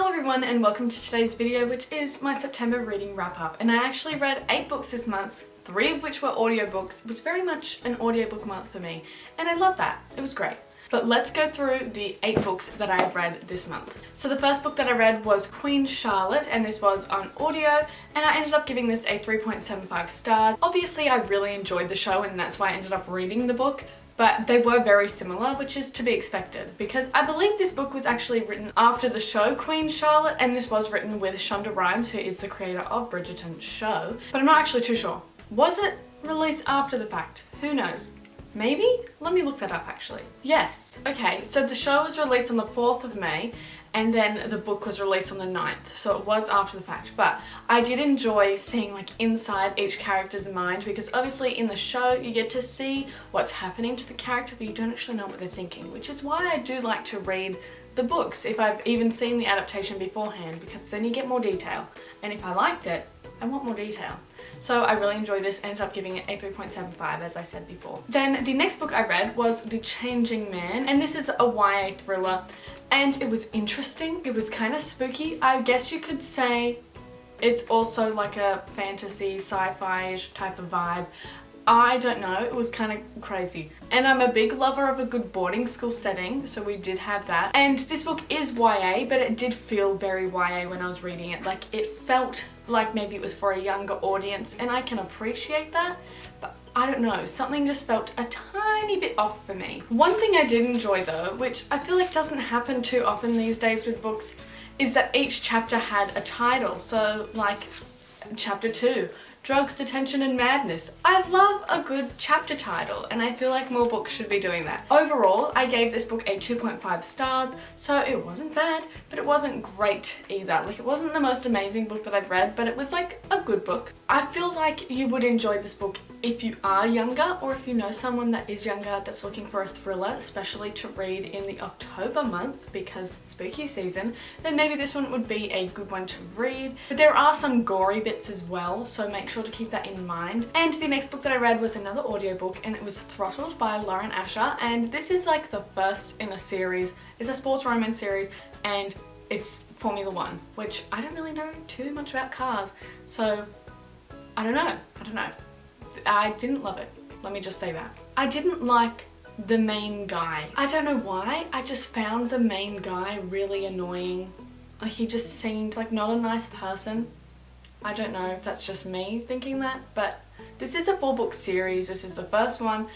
Hello everyone and welcome to today's video, which is my September reading wrap up. And I actually read 8 books this month, 3 of which were audiobooks. It was very much an audiobook month for me and I love that. It was great. But let's go through the 8 books that I've read this month. So the first book that I read was Queen Charlotte, and this was on audio, and I ended up giving this a 3.75 stars. Obviously I really enjoyed the show and that's why I ended up reading the book. But they were very similar, which is to be expected, because I believe this book was actually written after the show Queen Charlotte, and this was written with Shonda Rhimes, who is the creator of Bridgerton's show. But I'm not actually too sure. Was it released after the fact? Who knows? Maybe? Let me look that up actually. Yes. Okay, so the show was released on the 4th of May, and then the book was released on the 9th, so it was after the fact. But I did enjoy seeing like inside each character's mind, because obviously in the show you get to see what's happening to the character, but you don't actually know what they're thinking, which is why I do like to read the books if I've even seen the adaptation beforehand, because then you get more detail, and if I liked it, I want more detail. So I really enjoyed this, ended up giving it a 3.75 as I said before. Then the next book I read was The Changing Man, and this is a YA thriller, and it was interesting. It was kind of spooky. I guess you could say it's also like a fantasy, sci-fi-ish type of vibe. I don't know, it was kind of crazy. And I'm a big lover of a good boarding school setting, so we did have that. And this book is YA, but it did feel very YA when I was reading it. Like, it felt like maybe it was for a younger audience, and I can appreciate that, but I don't know, something just felt a tiny bit off for me. One thing I did enjoy though, which I feel like doesn't happen too often these days with books, is that each chapter had a title. So like chapter 2, Drugs, Detention and Madness. I love a good chapter title, and I feel like more books should be doing that. Overall, I gave this book a 2.5 stars, so it wasn't bad, but it wasn't great either. Like, it wasn't the most amazing book that I've read, but it was like a good book. I feel like you would enjoy this book if you are younger, or if you know someone that is younger that's looking for a thriller, especially to read in the October month because spooky season, then maybe this one would be a good one to read. But there are some gory bits as well, so make sure to keep that in mind. And the next book that I read was another audiobook, and it was Throttled by Lauren Asher, and this is like the first in a series. It's a sports romance series, and it's Formula 1, which I don't really know too much about cars, so I don't know. I didn't love it. Let me just say that. I didn't like the main guy. I don't know why. I just found the main guy really annoying. Like, he just seemed like not a nice person. I don't know if that's just me thinking that, but this is a 4-book series. This is the first one.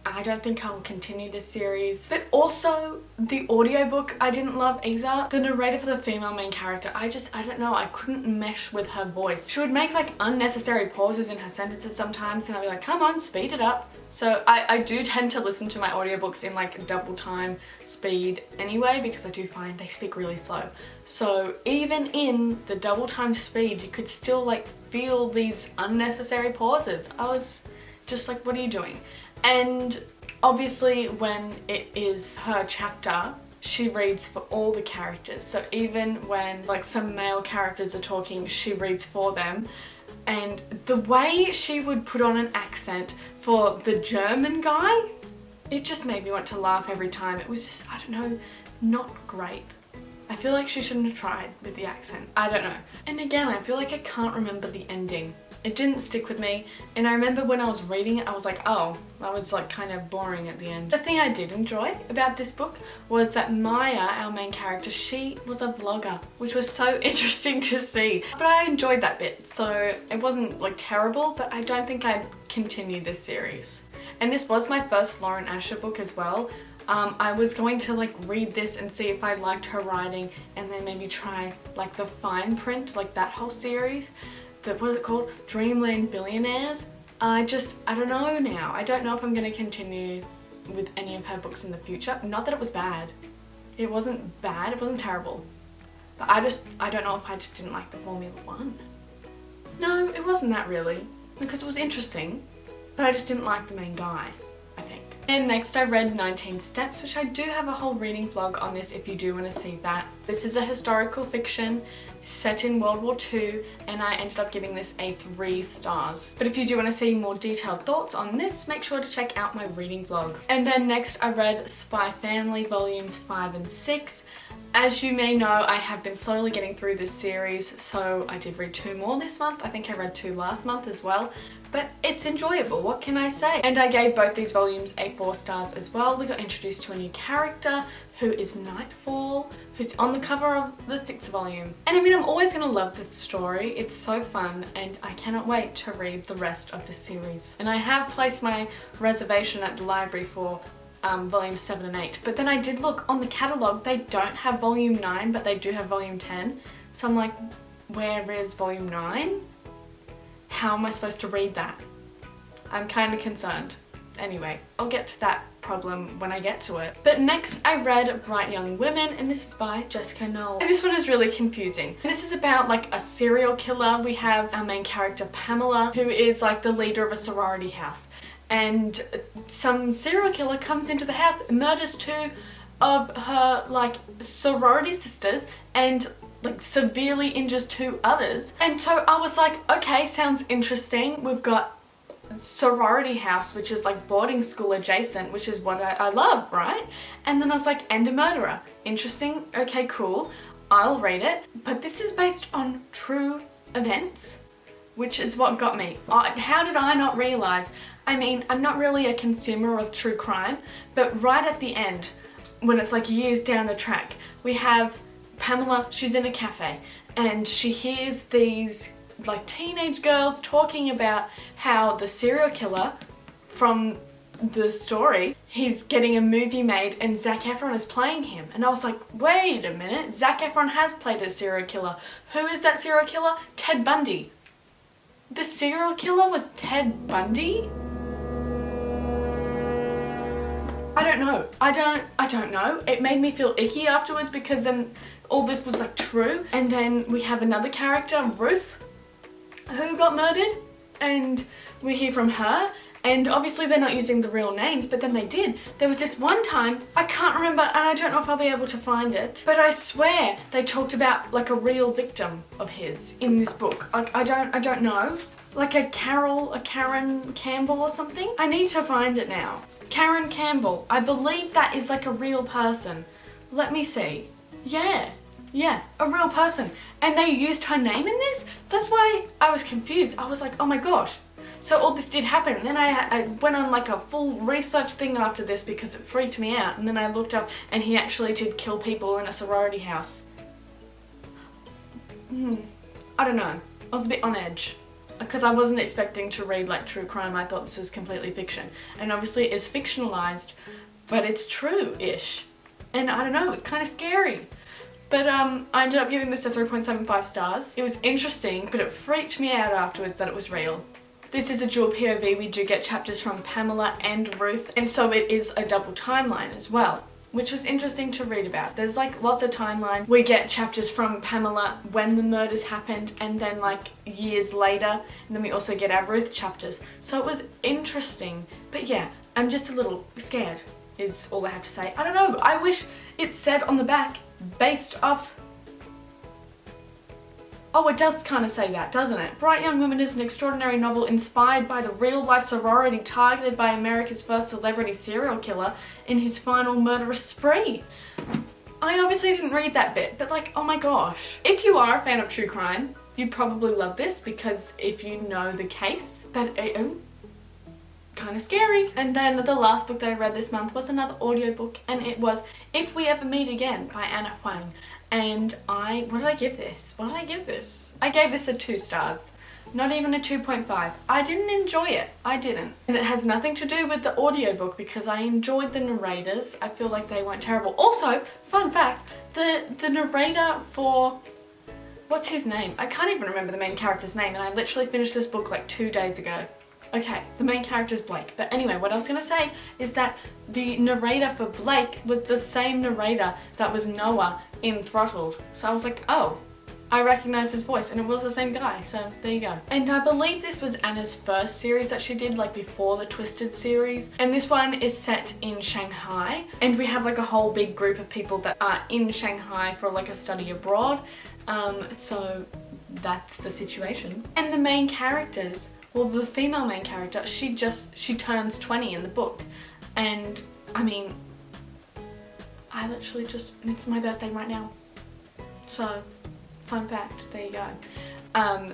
I don't think I'll continue this series. But also, the audiobook I didn't love either. The narrator for the female main character, I don't know, I couldn't mesh with her voice. She would make like unnecessary pauses in her sentences sometimes, and I'd be like, come on, speed it up. So I do tend to listen to my audiobooks in like double time speed anyway, because I do find they speak really slow. So even in the double time speed, you could still like feel these unnecessary pauses. I was just like, what are you doing? And obviously when it is her chapter, she reads for all the characters. So even when like some male characters are talking, she reads for them. And the way she would put on an accent for the German guy, it just made me want to laugh every time. It was just, I don't know, not great. I feel like she shouldn't have tried with the accent. I don't know. And again, I feel like I can't remember the ending. It didn't stick with me, and I remember when I was reading it, I was like, oh, that was like kind of boring at the end. The thing I did enjoy about this book was that Maya, our main character, she was a vlogger, which was so interesting to see. But I enjoyed that bit, so it wasn't like terrible, but I don't think I'd continue this series. And this was my first Lauren Asher book as well. I was going to like read this and see if I liked her writing, and then maybe try like the fine print, like that whole series. What is it called? Dreamland Billionaires? I don't know now. I don't know if I'm going to continue with any of her books in the future. Not that it was bad. It wasn't bad. It wasn't terrible. But I don't know if I just didn't like the Formula 1. No, it wasn't that really. Because it was interesting. But I just didn't like the main guy, I think. And next I read 19 Steps, which I do have a whole reading vlog on this if you do want to see that. This is a historical fiction set in World War II, and I ended up giving this a 3 stars. But if you do want to see more detailed thoughts on this, make sure to check out my reading vlog. And then next I read Spy Family volumes 5 and 6. As you may know, I have been slowly getting through this series, so I did read 2 more this month. I think I read 2 last month as well. But it's enjoyable, what can I say? And I gave both these volumes a 4 stars as well. We got introduced to a new character who is Nightfall, who's on the cover of the 6th volume. And I mean, I'm always gonna love this story. It's so fun and I cannot wait to read the rest of the series. And I have placed my reservation at the library for volumes 7 and 8. But then I did look on the catalogue, they don't have volume 9, but they do have volume 10. So I'm like, where is volume 9? How am I supposed to read that? I'm kind of concerned. Anyway, I'll get to that problem when I get to it. But next I read Bright Young Women, and this is by Jessica Knoll. And this one is really confusing. This is about like a serial killer. We have our main character Pamela, who is like the leader of a sorority house. And some serial killer comes into the house, murders 2 of her like sorority sisters, and like severely injures 2 others. And so I was like, okay, sounds interesting. We've got sorority house, which is like boarding school adjacent, which is what I love, right? And then I was like, and a murderer. Interesting, okay, cool. I'll read it. But this is based on true events, which is what got me. How did I not realize? I mean, I'm not really a consumer of true crime, but right at the end, when it's like years down the track, we have Pamela, she's in a cafe, and she hears these like teenage girls talking about how the serial killer from the story, he's getting a movie made and Zac Efron is playing him. And I was like, wait a minute, Zac Efron has played a serial killer. Who is that serial killer? Ted Bundy. The serial killer was Ted Bundy? I don't know. I don't know. It made me feel icky afterwards because then all this was like true. And then we have another character, Ruth, who got murdered, and we hear from her. And obviously they're not using the real names, but then they did. There was this one time, I can't remember, and I don't know if I'll be able to find it, but I swear they talked about like a real victim of his in this book. Like I don't know. Like a Karen Campbell or something? I need to find it now. Karen Campbell. I believe that is like a real person. Let me see. Yeah, a real person. And they used her name in this? That's why I was confused. I was like, oh my gosh. So all this did happen. And then I went on like a full research thing after this because it freaked me out. And then I looked up and he actually did kill people in a sorority house. I don't know. I was a bit on edge. Because I wasn't expecting to read like true crime. I thought this was completely fiction. And obviously it is fictionalized, but it's true-ish. And I don't know, it's kind of scary. But I ended up giving this a 3.75 stars. It was interesting, but it freaked me out afterwards that it was real. This is a dual POV. We do get chapters from Pamela and Ruth, and so it is a double timeline as well, which was interesting to read about. There's like lots of timeline. We get chapters from Pamela when the murders happened, and then like years later, and then we also get our Ruth chapters. So it was interesting, but yeah, I'm just a little scared is all I have to say. I don't know, I wish it said on the back, based off... Oh, it does kind of say that, doesn't it? Bright Young Women is an extraordinary novel inspired by the real-life sorority targeted by America's first celebrity serial killer in his final murderous spree. I obviously didn't read that bit, but like, oh my gosh. If you are a fan of true crime, you'd probably love this because if you know the case, but kind of scary. And then the last book that I read this month was another audiobook, and it was If We Ever Meet Again by Anna Huang. And what did I give this? What did I give this? I gave this a 2 stars. Not even a 2.5. I didn't enjoy it. I didn't. And it has nothing to do with the audiobook because I enjoyed the narrators. I feel like they weren't terrible. Also, fun fact, the narrator for... What's his name? I can't even remember the main character's name, and I literally finished this book like 2 days ago. Okay, the main character's Blake. But anyway, what I was gonna say is that the narrator for Blake was the same narrator that was Noah in Throttled. So I was like, oh, I recognised his voice and it was the same guy, so there you go. And I believe this was Anna's first series that she did, like before the Twisted series. And this one is set in Shanghai, and we have like a whole big group of people that are in Shanghai for like a study abroad. So that's the situation. And the main characters, well, the female main character, she turns 20 in the book. And I mean, I literally it's my birthday right now. So, fun fact, there you go.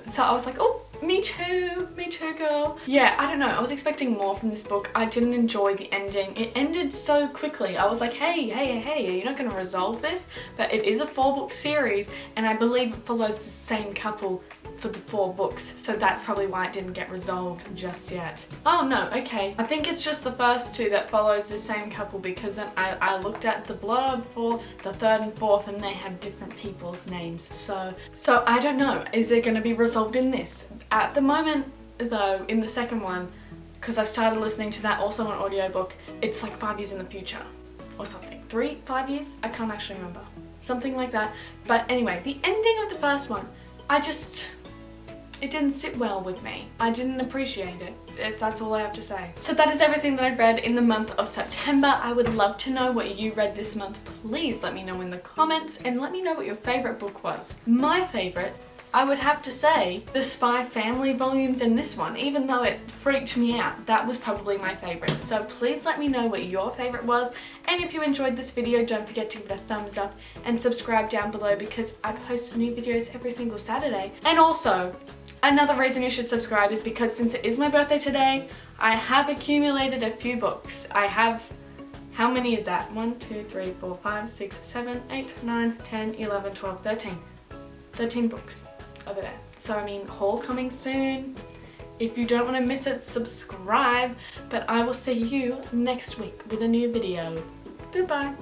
So I was like, oh, me too girl. Yeah, I don't know, I was expecting more from this book. I didn't enjoy the ending. It ended so quickly. I was like, hey, you're not gonna resolve this? But it is a 4-book series, and I believe it follows the same couple for the 4 books, so that's probably why it didn't get resolved just yet. Oh no, okay. I think it's just the first 2 that follows the same couple, because then I looked at the blurb for the 3rd and 4th and they have different people's names. So I don't know, is it gonna be resolved in this? At the moment though, in the second one, because I started listening to that also on audiobook, it's like 5 years in the future or something. 5 years? I can't actually remember. Something like that. But anyway, the ending of the first one, it didn't sit well with me. I didn't appreciate it. That's all I have to say. So that is everything that I read in the month of September. I would love to know what you read this month. Please let me know in the comments, and let me know what your favourite book was. My favourite, I would have to say, the Spy Family volumes in this one. Even though it freaked me out, that was probably my favourite. So please let me know what your favourite was. And if you enjoyed this video, don't forget to give it a thumbs up and subscribe down below, because I post new videos every single Saturday. And also, another reason you should subscribe is because since it is my birthday today, I have accumulated a few books. I have, how many is that? 1, 2, 3, 4, 5, 6, 7, 8, 9, 10, 11, 12, 13. 13 books over there. So I mean, haul coming soon. If you don't want to miss it, subscribe. But I will see you next week with a new video. Goodbye.